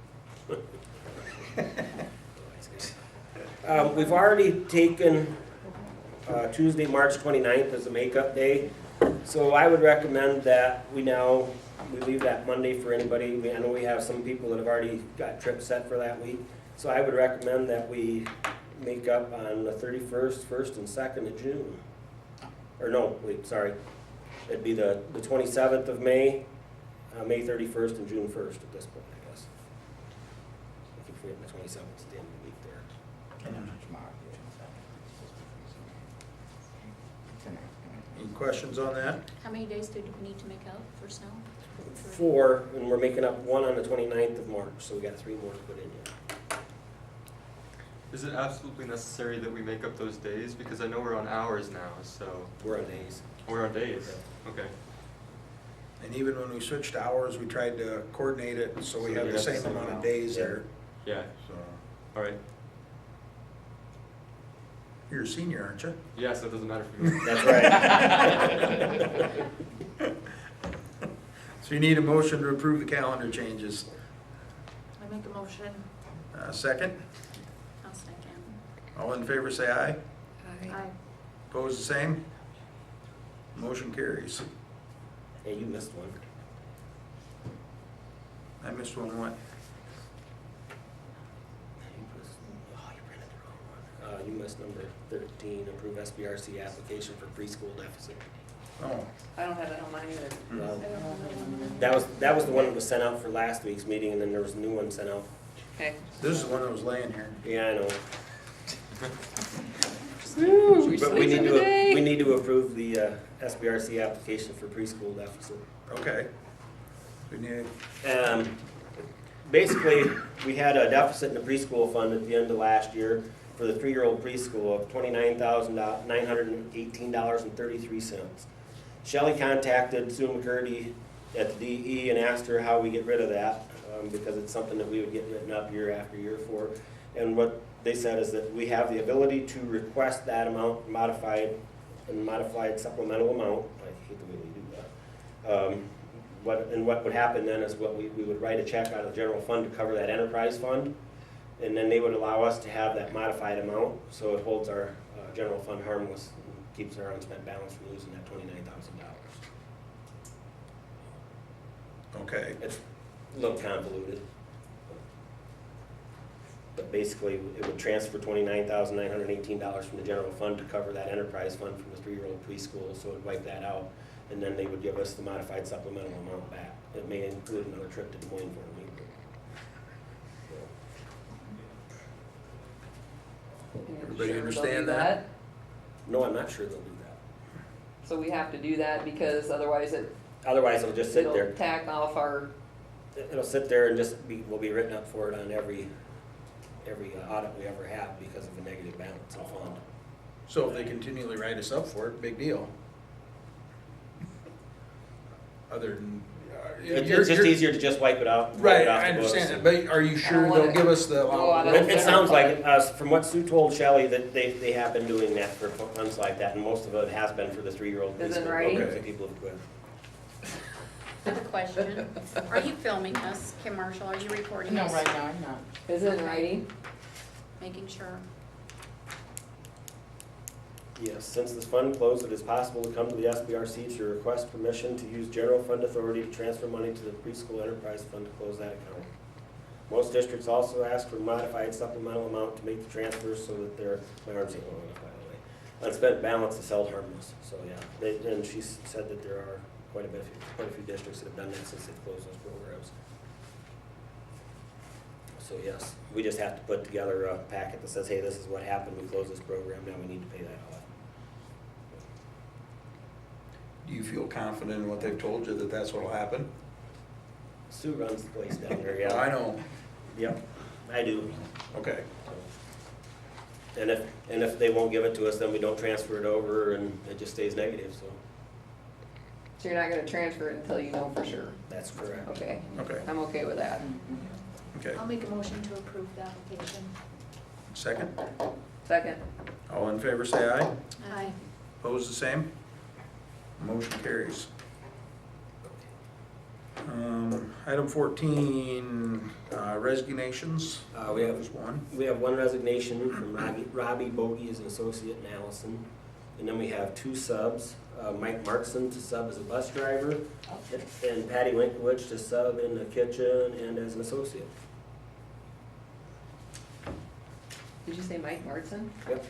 We've already taken Tuesday, March 29th as a makeup day. So I would recommend that we leave that Monday for anybody. I know we have some people that have already got trips set for that week. So I would recommend that we make up on the 31st, 1st, and 2nd of June. Or no, wait, sorry. It'd be the 27th of May, May 31st, and June 1st at this point, I guess. I keep forgetting the 27th is the end of the week there. Any questions on that? How many days did we need to make up for snow? 4, and we're making up one on the 29th of March, so we got 3 more to put in yet. Is it absolutely necessary that we make up those days? Because I know we're on hours now, so. We're on days. We're on days, okay. And even when we switched hours, we tried to coordinate it so we have the same amount of days there. Yeah, So, all right. you're a senior, aren't you? Yeah, so it doesn't matter for me. That's right. So you need a motion to approve the calendar changes. I make a motion. Second? I'll second. All in favor say aye. Aye. Opposed, the same? Motion carries. Hey, you missed one. I missed one, what? You printed the wrong one. You missed number 13, approve SBRC application for preschool deficit. Oh, I don't have that on mine either. Well, I don't have that one. that was the one that was sent out for last week's meeting, and then there was a new one sent out. Okay. this is the one that was laying here. Yeah, I know. Woo, But we need to approve the SBRC application for preschool deficit. Okay. We need, Basically, we had a deficit in the preschool fund at the end of last year for the 3-year-old preschool of $29,918.33. Shelley contacted Sue McCurdy at the DE and asked her how we get rid of that, because it's something that we would get written up year after year for. And what they said is that we have the ability to request that amount modified supplemental amount. I hate the way we do that. What would happen then is we would write a check out of the general fund to cover that enterprise fund, and then they would allow us to have that modified amount, so it holds our general fund harmless and keeps our unspent balance from losing that $29,000. okay. It's a little convoluted. But basically, it would transfer $29,918 from the general fund to cover that enterprise fund from the 3-year-old preschool, so it would wipe that out. And then they would give us the modified supplemental amount back. It may include another trip to Des Moines for a week. Everybody Sure they'll understand do that? No, I'm not sure they'll do that. So we have to do that because otherwise Otherwise, it'll just sit it'll there. tack off our, It'll sit there and just will be written up for it on every audit we ever have because of a negative balance in fund. So if they continually write us up for it, big deal. Other than. It's just easier to just wipe it out. wipe Right, it off I the books. understand it, but are you sure wanna they'll give us the go out of allowance? It sounds like, from what Sue told Shelley, that they have been doing that for funds like that, and most of it has been for the 3-year-old Is it preschool writing? programs that people have quit. I have a question. Are you filming this, Kim Marshall? Are you recording No, this? right now, I'm not. is it in writing? Making sure. Yes, since this fund closed, it is possible to come to the SBRC to request permission to use general fund authority to transfer money to the preschool enterprise fund to close that account. Most districts also ask for modified supplemental amount to make the transfers so that my arms ain't long enough, by the way. Unspent balance is held harmless, so yeah. And she said that there are quite a few districts that have done that since they've closed those programs. So yes, we just have to put together a packet that says, hey, this is what happened, we closed this program, now we need to pay that off. Do you feel confident in what they've told you that that's what'll happen? Sue runs the place down there, I yeah. know, Yep, I do. okay. And if they won't give it to us, then we don't transfer it over and it just stays negative, so So you're not gonna transfer it until you know for sure? that's correct. Okay, Okay, I'm okay with that. okay. I'll make a motion to approve the application. Second? Second, All in favor, say aye. Aye. Opposed, the same? Motion carries. Item 14, resignations. We have- There's one. We have one resignation from Robbie Bogie as an associate in Allison. And then we have 2 subs, Mike Markson to sub as a bus driver, and Patty Winkowich to sub in the kitchen and as an associate. did you say Mike Martson? Yep.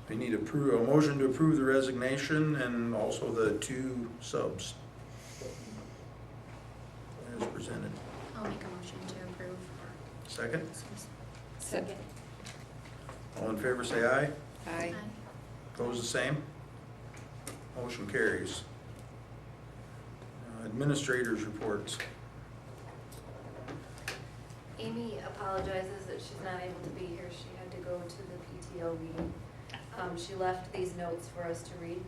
We need a motion to approve the resignation and also the 2 subs as presented. I'll make a motion to approve. Second? Second. All in favor, say aye. Aye. Opposed, the same? Motion carries. Administrators' reports. Amy apologizes that she's not able to be here. She had to go to the PTO meeting. She left these notes for us to read.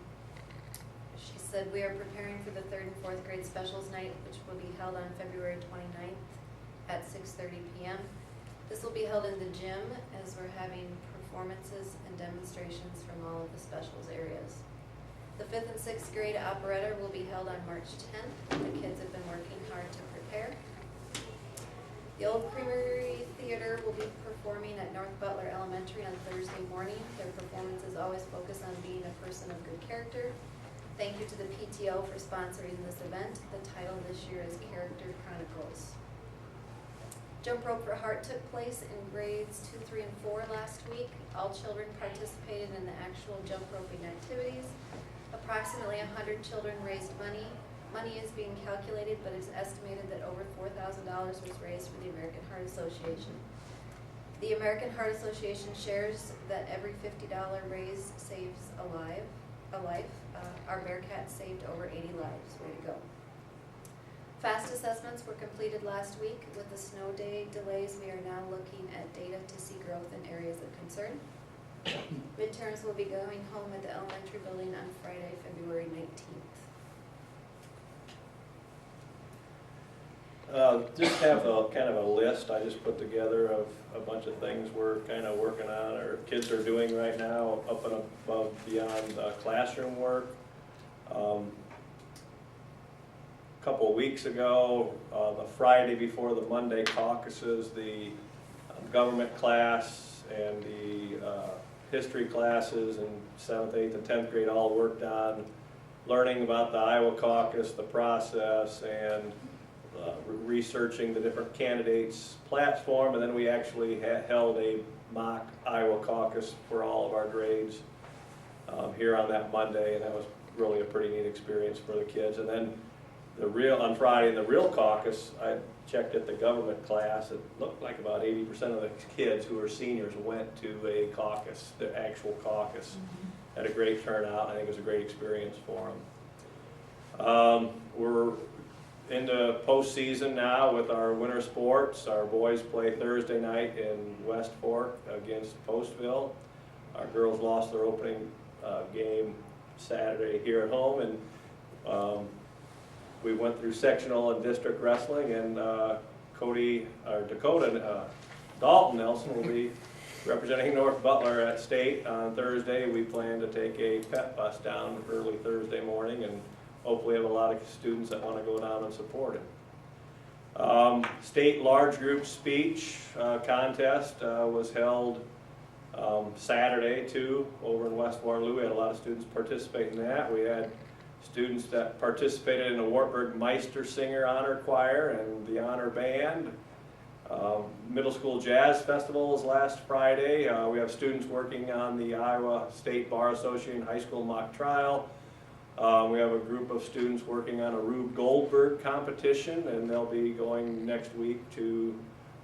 She said, "We are preparing for the 3rd and 4th grade specials night, which will be held on February 29th at 6:30 p.m. This will be held in the gym as we're having performances and demonstrations from all of the specials areas. The 5th and 6th grade operetta will be held on March 10th. The kids have been working hard to prepare. The Old Creamery Theater will be performing at North Butler Elementary on Thursday morning. Their performances always focus on being a person of good character. Thank you to the PTO for sponsoring this event. The title this year is Character Chronicles. Jump Rope for Heart took place in grades 2, 3, and 4 last week. All children participated in the actual jump roping activities. Approximately 100 children raised money. Money is being calculated, but it's estimated that over $4,000 was raised for the American Heart Association. The American Heart Association shares that every $50 raise saves a life. Our Bearcats saved over 80 lives. Way to go. FAST assessments were completed last week. With the snow day delays, we are now looking at data to see growth in areas of concern. Midterms will be going home at the elementary building on Friday, February 19th. Just have a kind of a list I just put together of a bunch of things we're kind of working on, or kids are doing right now, up and above beyond classroom work. A couple of weeks ago, the Friday before the Monday caucuses, the government class and the history classes in 7th, 8th, and 10th grade all worked on learning about the Iowa caucus, the process, and researching the different candidates' platform, and then we actually held a mock Iowa caucus for all of our grades here on that Monday, and that was really a pretty neat experience for the kids. And then on Friday, the real caucus, I checked at the government class, it looked like about 80% of the kids who are seniors went to a caucus, the actual caucus. Had a great turnout. I think it was a great experience for them. We're into postseason now with our winter sports. Our boys play Thursday night in West Fork against Postville. Our girls lost their opening game Saturday here at home, and we went through sectional and district wrestling, and Dalton Nelson will be representing North Butler at state on Thursday. We plan to take a pep bus down early Thursday morning and hopefully have a lot of students that want to go down and support it. State large group speech contest was held Saturday too over in West Waterloo. We had a lot of students participate in that. We had students that participated in the Wartburg Meister Singer Honor Choir and the Honor Band. Middle School Jazz Festival was last Friday. We have students working on the Iowa State Bar Association High School Mock Trial. We have a group of students working on a Rube Goldberg competition, and they'll be going next week to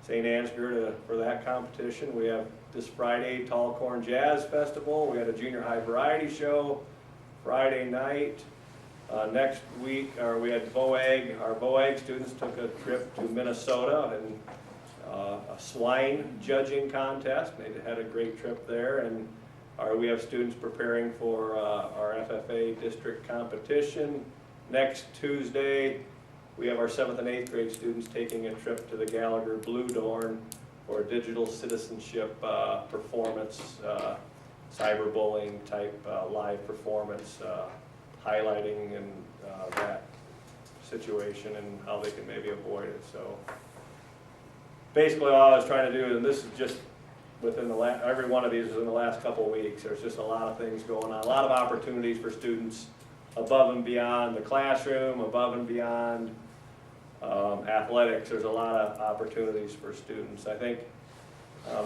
St. Ansgar for that competition. We have this Friday Tall Corn Jazz Festival. We had a junior high variety show Friday night. Next week, we had BOAG. Our BOAG students took a trip to Minnesota and a swine judging contest. They had a great trip there, and we have students preparing for our FFA district competition. Next Tuesday, we have our 7th and 8th grade students taking a trip to the Gallagher Blue Dorn for a digital citizenship performance, cyberbullying type live performance, highlighting and that situation and how they can maybe avoid it. So basically all I was trying to do, and this is just within the every one of these is in the last couple of weeks. There's just a lot of things going on, a lot of opportunities for students above and beyond the classroom, above and beyond athletics. There's a lot of opportunities for students. I think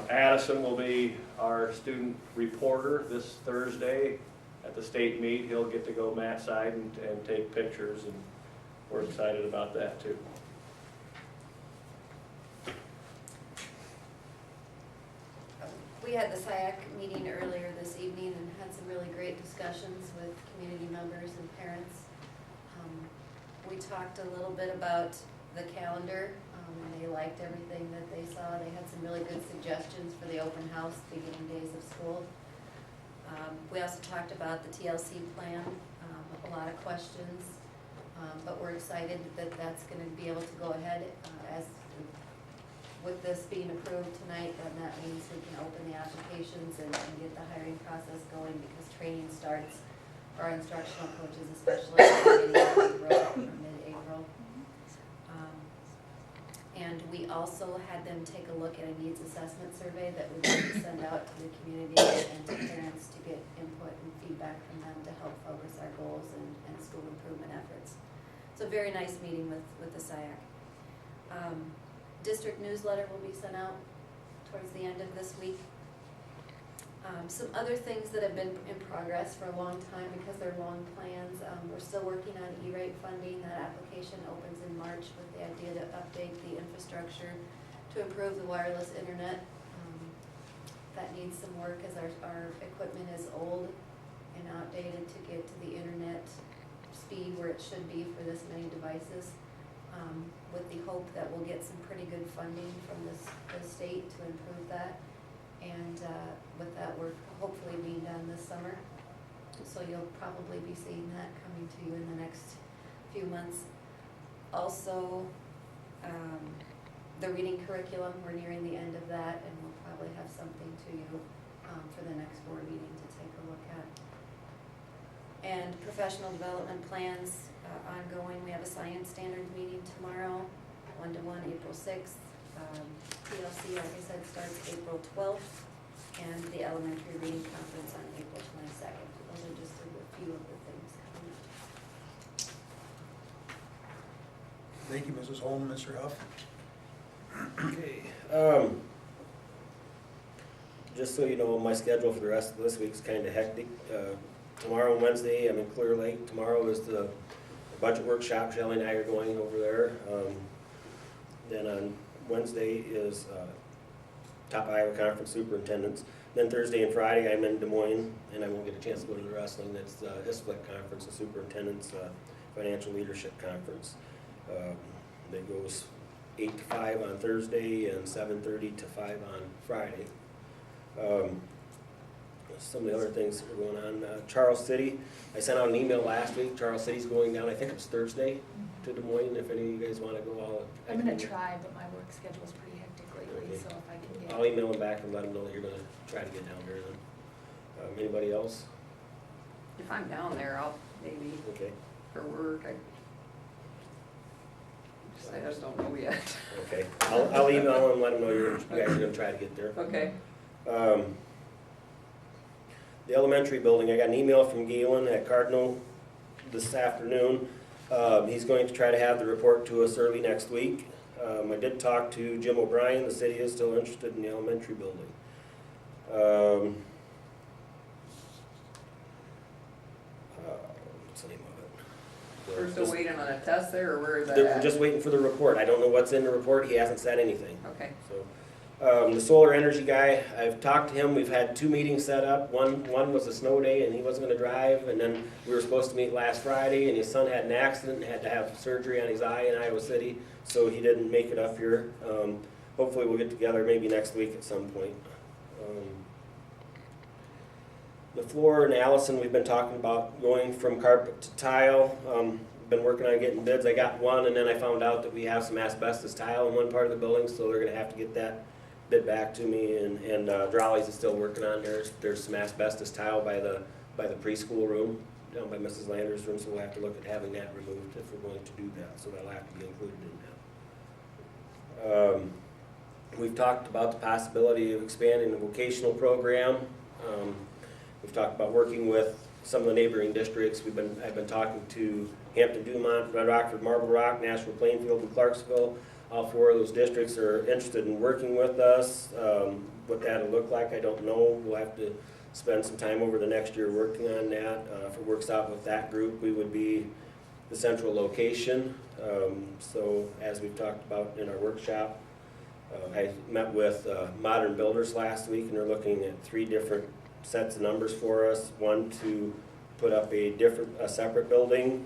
Addison will be our student reporter this Thursday at the state meet. He'll get to go mat side and take pictures, and we're excited about that too. We had the SIAC meeting earlier this evening and had some really great discussions with community members and parents. We talked a little bit about the calendar, and they liked everything that they saw. They had some really good suggestions for the open house beginning days of school. We also talked about the TLC plan, a lot of questions, but we're excited that that's going to be able to go ahead as with this being approved tonight. Then that means we can open the applications and get the hiring process going, because training starts for our instructional coaches, especially in mid-April. And we also had them take a look at a needs assessment survey that we want to send out to the community and to parents to get input and feedback from them to help focus our goals and school improvement efforts. So a very nice meeting with the SIAC. District newsletter will be sent out towards the end of this week. Some other things that have been in progress for a long time because they're long plans. We're still working on E-rate funding. That application opens in March with the idea to update the infrastructure to improve the wireless internet. That needs some work as our equipment is old and outdated to get to the internet speed where it should be for this many devices. With the hope that we'll get some pretty good funding from the state to improve that. And with that work hopefully being done this summer. So you'll probably be seeing that coming to you in the next few months. Also, the reading curriculum, we're nearing the end of that, and we'll probably have something to you for the next board meeting to take a look at. And professional development plans ongoing. We have a science standards meeting tomorrow, 1-to-1, April 6th. TLC, like I said, starts April 12th, and the elementary reading conference on April 22nd. Those are just a few of the things coming up. Thank you, Mrs. Holm, Mr. Huff. Okay. Just so you know, my schedule for the rest of this week is kind of hectic. Tomorrow, Wednesday, I'm in Clear Lake. Tomorrow is the budget workshop, Shelley and I are going over there. Then on Wednesday is Top Iowa Conference Superintendents. Then Thursday and Friday, I'm in Des Moines, and I won't get a chance to go to the wrestling. That's the ISFLC Conference, the Superintendent's Financial Leadership Conference. That goes 8 to 5 on Thursday and 7:30 to 5 on Friday. Some of the other things that are going on, Charles City, I sent out an email last week. Charles City's going down, I think it's Thursday, to Des Moines. If any of you guys want to go, I'm gonna try, but my work schedule's pretty hectic lately, Okay. so if I can get. I'll email them back and let them know that you're going to try to get down there then. Anybody else? If I'm down there, I'll maybe Okay, for work, I just don't know yet. okay. I'll email them and let them know you guys are going to try to get there. Okay. The elementary building, I got an email from Galen at Cardinal this afternoon. He's going to try to have the report to us early next week. I did talk to Jim O'Brien. The city is still interested in the elementary building. What's the name of it? We're still waiting on a test there, or where is that We're at? just waiting for the report. I don't know what's in the report. He hasn't said anything. Okay. So, the solar energy guy, I've talked to him. We've had 2 meetings set up. One was a snow day and he wasn't gonna drive, and then we were supposed to meet last Friday and his son had an accident and had to have surgery on his eye in Iowa City, so he didn't make it up here. Hopefully we'll get together maybe next week at some point. The floor in Allison, we've been talking about going from carpet to tile. Been working on getting bids. I got one, and then I found out that we have some asbestos tile in one part of the building, so they're gonna have to get that bid back to me. And Drolley's is still working on theirs. There's some asbestos tile by the preschool room, down by Mrs. Lander's room, so we'll have to look at having that removed if we're going to do that. So that'll have to be included in that. We've talked about the possibility of expanding the vocational program. We've talked about working with some of the neighboring districts. I've been talking to Hampton, Dumont, Red Rockford, Marble Rock, Nashville, Plainfield, and Clarksville. All 4 of those districts are interested in working with us. What that'll look like, I don't know. We'll have to spend some time over the next year working on that. If it works out with that group, we would be the central location. So as we've talked about in our workshop, I met with Modern Builders last week, and they're looking at 3 different sets of numbers for us. One to put up a separate building,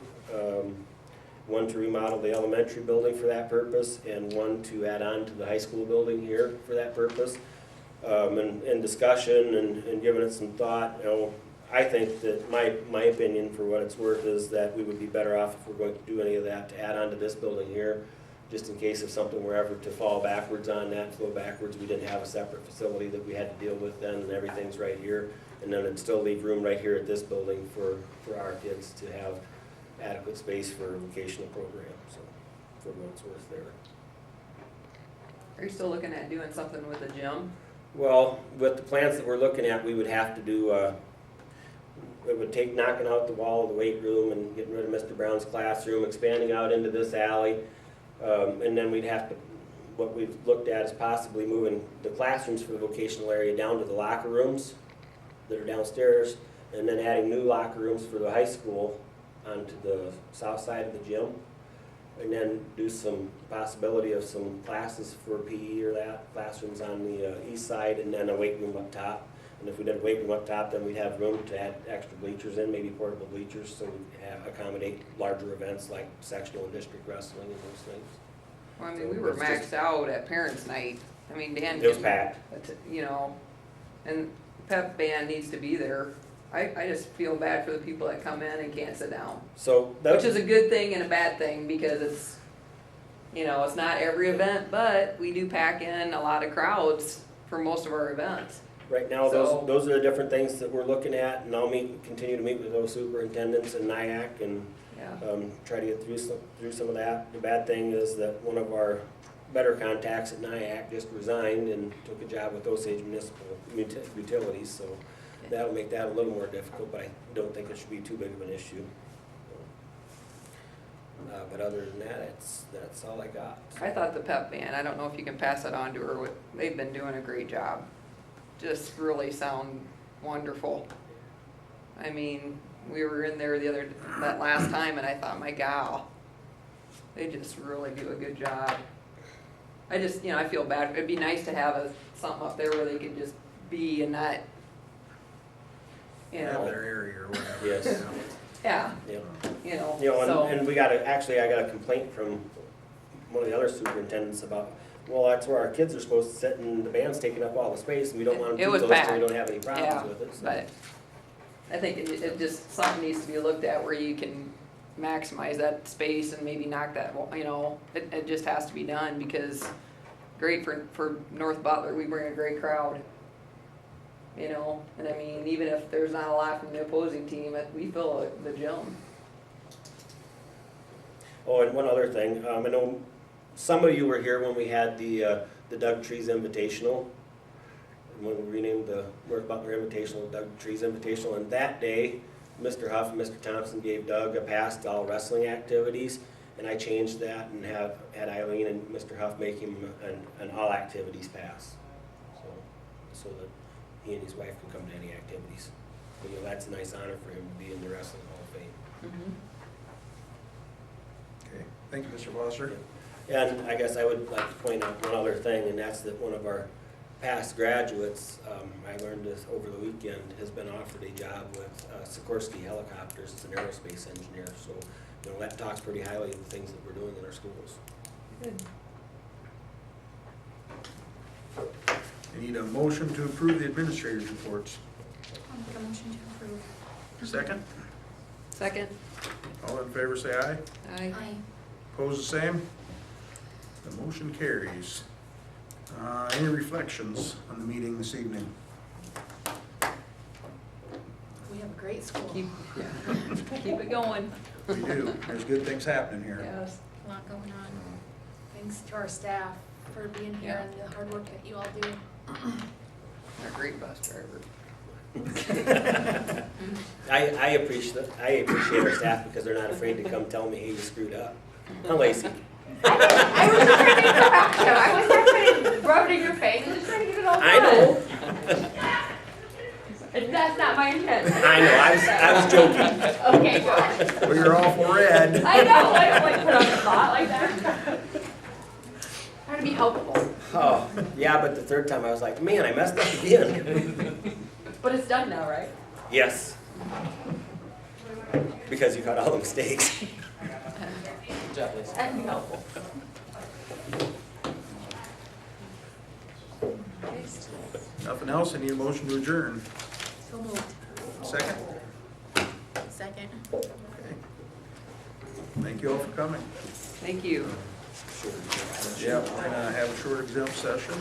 one to remodel the elementary building for that purpose, and one to add on to the high school building here for that purpose. And in discussion and giving it some thought, I think that my opinion, for what it's worth, is that we would be better off if we're going to do any of that to add on to this building here, just in case if something were ever to fall backwards on that, flow backwards, we didn't have a separate facility that we had to deal with then, and everything's right here. And then it'd still leave room right here at this building for our kids to have adequate space for a vocational program, so for what it's worth there. Are you still looking at doing something with the gym? Well, with the plans that we're looking at, we would have to do, it would take knocking out the wall of the weight room and getting rid of Mr. Brown's classroom, expanding out into this alley, and then we'd have to, what we've looked at is possibly moving the classrooms for the vocational area down to the locker rooms that are downstairs, and then adding new locker rooms for the high school onto the south side of the gym, and then do some possibility of some classes for PE or that, classrooms on the east side, and then a weight room up top. And if we did a weight room up top, then we'd have room to add extra bleachers in, maybe portable bleachers, so we have accommodate larger events like sectional and district wrestling and those things. Well, I mean, we were maxed out at parents' night. I mean, Dan. It was packed. And pep band needs to be there. I just feel bad for the people that come in and can't sit down. So Which is a good thing and a bad thing, because it's, it's not every event, but we do pack in a lot of crowds for most of our events. right now, So- those are the different things that we're looking at, and I'll continue to meet with those superintendents in NIAC and Yeah. try to get through some of that. The bad thing is that one of our better contacts at NIAC just resigned and took a job with Osage Municipal Utilities, so that'll make that a little more difficult, but I don't think it should be too big of an issue. But other than that, that's all I got. I thought the pep band, I don't know if you can pass it on to her, they've been doing a great job. Just really sound wonderful. I mean, we were in there that last time, and I thought, my gal, they just really do a good job. I just, I feel bad. It'd be nice to have something up there where they could just be and not, Have their area or whatever. Yes. yeah, Yeah. so. And I got a complaint from one of the other superintendents about, well, that's where our kids are supposed to sit and the band's taking up all the space and we don't want It them to was do those, so packed. we don't have any Yeah, problems with it. So. but I think it just, something needs to be looked at where you can maximize that space and maybe knock that, it just has to be done because great for North Butler, we bring a great crowd. And I mean, even if there's not a lot from the opposing team, we fill the gym. Oh, and one other thing, I know some of you were here when we had the Doug Trees Invitational. When we renamed the North Butler Invitational, Doug Trees Invitational, and that day, Mr. Huff and Mr. Thompson gave Doug a pass to all wrestling activities, and I changed that and had Eileen and Mr. Huff make him an all activities pass, so that he and his wife can come to any activities. But, that's a nice honor for him to be in the Wrestling Hall of Fame. Okay, thank you, Mr. Foster. And I guess I would like to point out one other thing, and that's that one of our past graduates, I learned this over the weekend, has been offered a job with Sikorsky Helicopters as an aerospace engineer. So, that talks pretty highly of the things that we're doing in our schools. Good. I need a motion to approve the administrator's reports. I'll make a motion to approve. Second? Second? All in favor say aye. Aye. Opposed the same? The motion carries. Any reflections on the meeting this evening? We have a great school. Keep it going. We do. There's good things happening here. Yes. A lot going on. Thanks to our staff for being here Yeah. and the hard work that you all do. They're a great bus driver. I appreciate our staff because they're not afraid to come tell me, hey, you screwed up. Huh, Lacey? I was just trying to interrupt you. I was not trying to rub it in your face. I was just trying to get it all done. I know. And that's not my intent. I know. I was joking. Okay, good. Well, you're all for red. I know. I don't like put on the spot like that. Trying to be helpful. Oh, yeah, but the third time I was like, man, I messed up again. But it's done now, right? Yes. Because you caught all the mistakes. Good job, Lisa. That'd be helpful. Nothing else? I need a motion to adjourn. So moved. Second? Second. Okay. Thank you all for coming. Thank you. Yeah, we're gonna have a short exempt session.